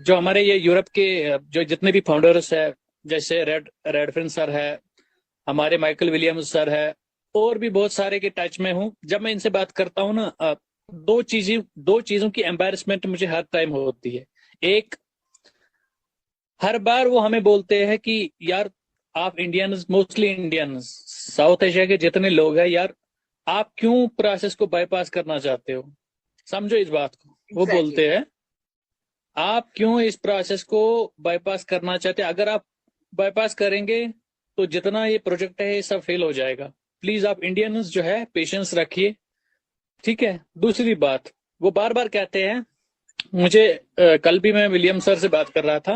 जो हमारे ये यूरोप के जो जितने भी फाउंडर्स है, जैसे रेडफिन सर है, हमारे माइकल विलियम्स सर है, और भी बहुत सारे के टच में हूँ। जब मैं इनसे बात करता हूँ ना, दो चीजों की एम्बैरेसमेंट मुझे हर टाइम होती है। एक, हर बार वो हमें बोलते हैं कि यार, आप Indians, mostly Indians, south Asia के जितने लोग हैं यार, आप क्यों प्रोसेस को बाईपास करना चाहते हो? समझो इस बात को। वो एग्जैक्टली। बोलते हैं, आप क्यों इस प्रोसेस को बाईपास करना चाहते हैं? अगर आप बाईपास करेंगे तो जितना ये प्रोजेक्ट है ये सब फेल हो जाएगा। प्लीज आप इंडियंस जो है पेशेंस रखिए। ठीक है। दूसरी बात, वो बार बार कहते हैं मुझे, कल भी मैं विलियम सर से बात कर रहा था,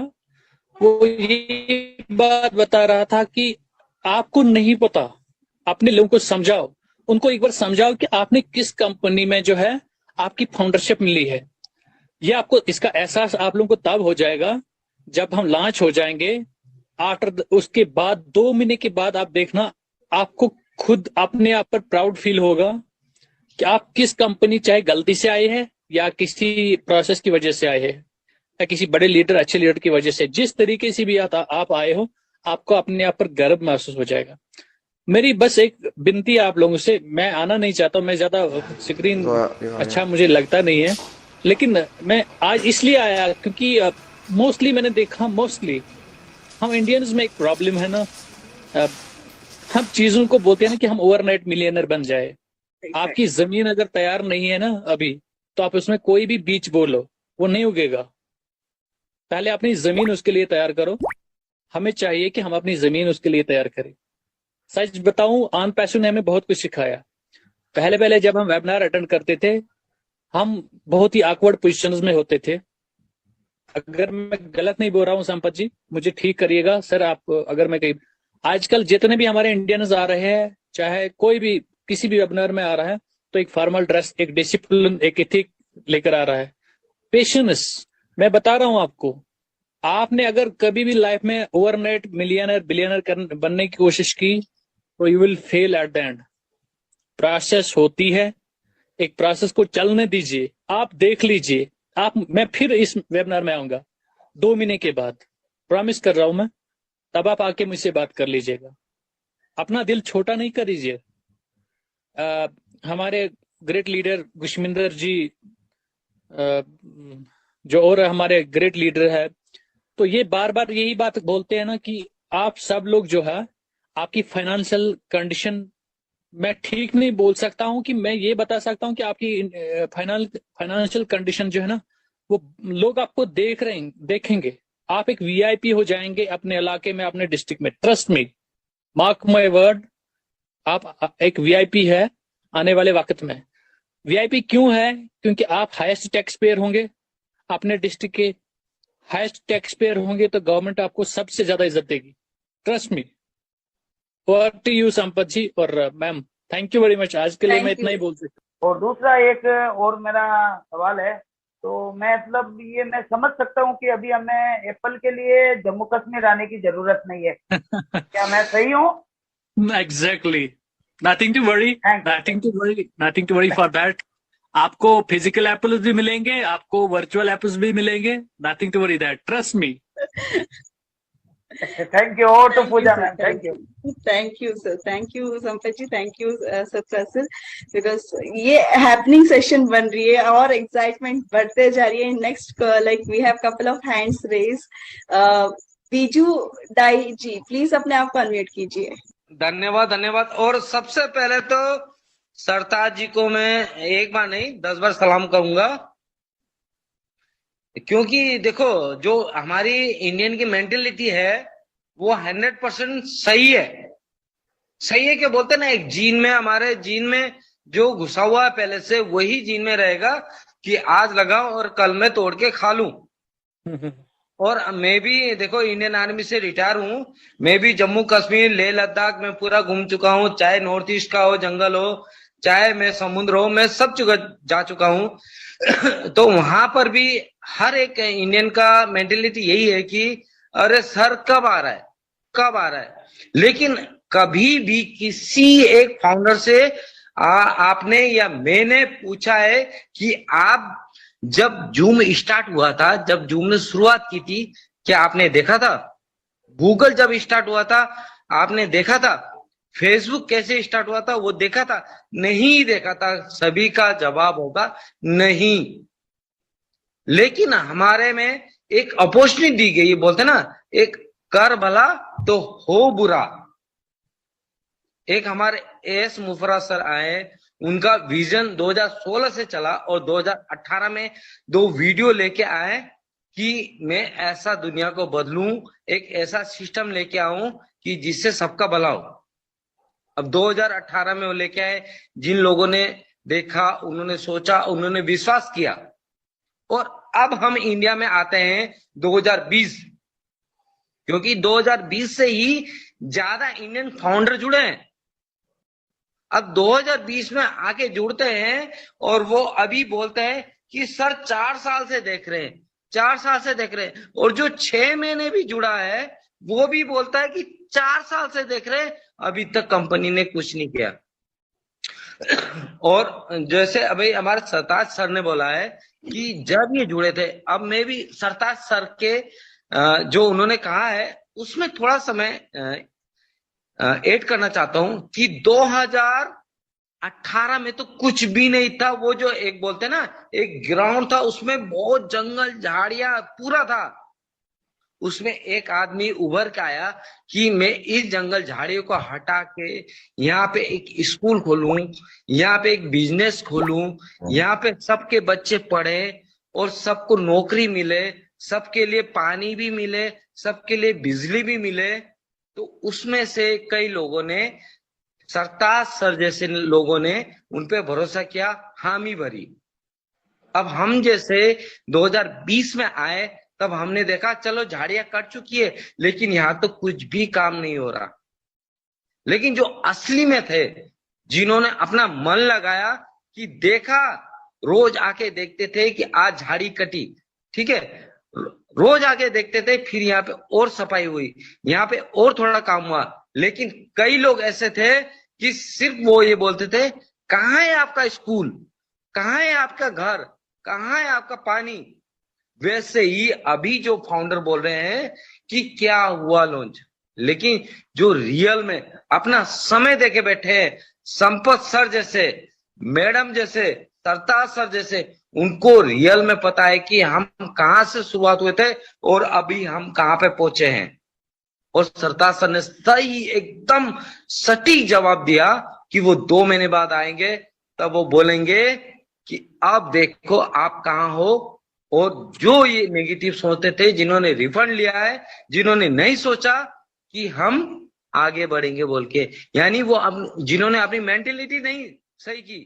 वो ये बात बता रहा था कि आपको नहीं पता, अपने लोगों को समझाओ, उनको एक बार समझाओ कि आपने किस कंपनी में जो है आपकी फाउंडरशिप मिली है। ये आपको इसका एहसास आप लोगों को तब हो जाएगा जब हम लॉन्च हो जाएंगे। आफ्टर उसके बाद 2 महीने के बाद आप देखना, आपको खुद अपने आप पर प्राउड फील होगा कि आप किस कंपनी, चाहे गलती से आए हैं या किसी प्रोसेस की वजह से आए हैं या किसी बड़े लीडर, अच्छे लीडर की वजह से, जिस तरीके से भी आप आए हो, आपको अपने आप पर गर्व महसूस हो जाएगा। मेरी बस एक विनती है आप लोगों से, मैं आना नहीं चाहता हूँ, मैं ज्यादा स्क्रीन अच्छा मुझे लगता नहीं है, लेकिन मैं आज इसलिए आया क्योंकि मोस्टली मैंने देखा, मोस्टली हम इंडियंस में एक प्रॉब्लम है ना, अ, हम चीजों को बोलते हैं ना कि हम ओवरनाइट मिलियनर बन जाए। आपकी एग्जैक्टली। जमीन अगर तैयार नहीं है ना अभी, तो आप उसमें कोई भी बीज बोलो, वो नहीं उगेगा। पहले अपनी जमीन उसके लिए तैयार करो। हमें चाहिए कि हम अपनी जमीन उसके लिए तैयार करें। सच बताऊं, ऑन पैशन ने हमें बहुत कुछ सिखाया। पहले पहले जब हम वेबिनार अटेंड करते थे, हम बहुत ही awkward पोजिशंस में होते थे। अगर मैं गलत नहीं बोल रहा हूँ संपत जी, मुझे ठीक करिएगा सर आप, अगर मैं कहीं, आजकल जितने भी हमारे इंडियंस आ रहे हैं, चाहे कोई भी किसी भी वेबिनार में आ रहा है, तो एक फॉर्मल ड्रेस, एक डिसिप्लिन, एक एथिक लेकर आ रहा है। पेशेंस, मैं बता रहा हूँ आपको, आपने अगर कभी भी लाइफ में ओवरनाइट मिलियनर बिलियनर बनने की कोशिश की, तो you will fail at the end. Process होती है, एक प्रोसेस को चलने दीजिए, आप देख लीजिए। आप, मैं फिर इस वेबिनार में आऊंगा 2 महीने के बाद, प्रॉमिस कर रहा हूं मैं। तब आप आके मुझसे बात कर लीजिएगा। अपना दिल छोटा नहीं करिए। हमारे ग्रेट लीडर गुशमिंदर जी, अ, जो और हमारे ग्रेट लीडर है, तो ये बार बार यही बात बोलते हैं ना कि आप सब लोग जो है, आपकी फाइनेंशियल कंडीशन, मैं ठीक नहीं बोल सकता हूं, कि मैं ये बता सकता हूं कि आपकी फाइनेंशियल कंडीशन जो है ना, वो लोग आपको देख रहे हैं, देखेंगे। आप एक वीआईपी हो जाएंगे अपने इलाके में, अपने डिस्ट्रिक्ट में। Trust me, mark my word, आप एक वीआईपी है आने वाले वक्त में। वीआईपी क्यों है? क्योंकि आप हाईएस्ट टैक्स पेयर होंगे अपने डिस्ट्रिक्ट के। हाईएस्ट टैक्स पेयर होंगे तो गवर्नमेंट आपको सबसे ज्यादा इज्जत देगी। Trust me. Over to you Sampat ji और ma'am. Thank you very much. आज के लिए मैं थैंक इतना यू। ही बोल सकता और दूसरा एक और मेरा सवाल है, तो मैं मतलब ये मैं समझ सकता हूँ कि अभी हमें एप्पल के लिए जम्मू कश्मीर आने की जरूरत नहीं है, हूँ। क्या मैं सही हूँ? Exactly. Nothing to worry, thank you nothing to worry, nothing to worry for that. आपको फिजिकल एप्पल्स भी मिलेंगे, आपको वर्चुअल एप्पल्स भी मिलेंगे। Nothing to worry that, trust me. Thank you. और तो thank you Pooja sir, ma'am, thank thank you. You, thank you sir, thank you Sampat ji, thank you Satya sir. Because ये happening session बन रही है और एक्साइटमेंट बढ़ते जा रही है। Next like we have couple of hands raise. Biju Dai ji, please अपने आप को अनम्यूट कीजिए। धन्यवाद धन्यवाद। और सबसे पहले तो सरताज जी को मैं एक बार नहीं 10 बार सलाम करूंगा, क्योंकि देखो जो हमारी इंडियन की मेंटेलिटी है वो 100% सही है। सही है, क्या बोलते हैं ना, एक जीन में, हमारे जीन में जो घुसा हुआ है पहले से, वही जीन में रहेगा कि आज लगाओ और कल मैं तोड़ के खा लूं। और मैं भी देखो इंडियन आर्मी से रिटायर हूं, मैं भी जम्मू कश्मीर लेह लद्दाख में पूरा घूम चुका हूं, चाहे नॉर्थ ईस्ट का हो, जंगल हो, चाहे मैं समुद्र हो, मैं सब जगह जा चुका हूं। तो वहां पर भी हर एक इंडियन का मेंटेलिटी यही है कि अरे सर कब आ रहा है, कब आ रहा है। लेकिन कभी भी किसी एक फाउंडर से आपने या मैंने पूछा है कि आप जब जूम स्टार्ट हुआ था, जब जूम ने शुरुआत की थी, क्या आपने देखा था? गूगल जब स्टार्ट हुआ था आपने देखा था? फेसबुक कैसे स्टार्ट हुआ था वो देखा था? नहीं देखा था। सभी का जवाब होगा नहीं। लेकिन हमारे में एक अपॉर्चुनिटी दी गई, बोलते ना, एक कर भला तो हो बुरा। एक हमारे एस मुफर्रत सर आए, उनका विजन 2016 से चला और 2018 में 2 वीडियो लेके आए कि मैं ऐसा दुनिया को बदलूं, एक ऐसा सिस्टम लेके आऊं कि जिससे सबका भला हो। अब 2018 में वो लेके आए, जिन लोगों ने देखा, उन्होंने सोचा, उन्होंने विश्वास किया, और अब हम इंडिया में आते हैं 2020, क्योंकि 2020 से ही ज्यादा इंडियन फाउंडर जुड़े हैं। अब 2020 में आके जुड़ते हैं और वो अभी बोलते हैं कि सर 4 साल से देख रहे हैं, 4 साल से देख रहे हैं। और जो 6 महीने भी जुड़ा है वो भी बोलता है कि 4 साल से देख रहे हैं, अभी तक कंपनी ने कुछ नहीं किया। और जैसे अभी हमारे सरताज सर ने बोला है कि जब ये जुड़े थे, अब मैं भी सरताज सर के जो उन्होंने कहा है उसमें थोड़ा समय ऐड करना चाहता हूं कि 2018 में तो कुछ भी नहीं था। वो जो एक बोलते ना, एक ग्राउंड था, उसमें बहुत जंगल झाड़ियां पूरा था। उसमें एक आदमी उभर के आया कि मैं इस जंगल झाड़ियों को हटा के यहाँ पे एक स्कूल खोलूं, यहाँ पे एक बिजनेस खोलूं, यहाँ पे सबके बच्चे पढ़े और सबको नौकरी मिले, सबके लिए पानी भी मिले, सबके लिए बिजली भी मिले। तो उसमें से कई लोगों ने, सरताज सर जैसे लोगों ने उन पे भरोसा किया, हामी भरी। अब हम जैसे 2020 में आए, तब हमने देखा चलो झाड़ियां कट चुकी है, लेकिन यहां तो कुछ भी काम नहीं हो रहा। लेकिन जो असली में थे, जिन्होंने अपना मन लगाया, कि देखा, रोज आके देखते थे कि आज झाड़ी कटी, ठीक है, रोज आके देखते थे, फिर यहाँ पे और सफाई हुई, यहाँ पे और थोड़ा काम हुआ। लेकिन कई लोग ऐसे थे कि सिर्फ वो ये बोलते थे, कहाँ है आपका स्कूल, कहाँ है आपका घर, कहाँ है आपका पानी। वैसे ही अभी जो फाउंडर बोल रहे हैं कि क्या हुआ लॉन्च, लेकिन जो रियल में अपना समय देके बैठे हैं, संपत सर जैसे, मैडम जैसे, सरताज सर जैसे, उनको रियल में पता है कि हम कहां से शुरुआत हुए थे और अभी हम कहां पे पहुंचे हैं। और सरताज सर ने सही एकदम सटीक जवाब दिया कि वो 2 महीने बाद आएंगे, तब वो बोलेंगे कि अब देखो आप कहां हो। और जो ये नेगेटिव सोचते थे, जिन्होंने रिफंड लिया है, जिन्होंने नहीं सोचा कि हम आगे बढ़ेंगे बोल के, यानी वो अब जिन्होंने अपनी मेंटेलिटी नहीं सही की,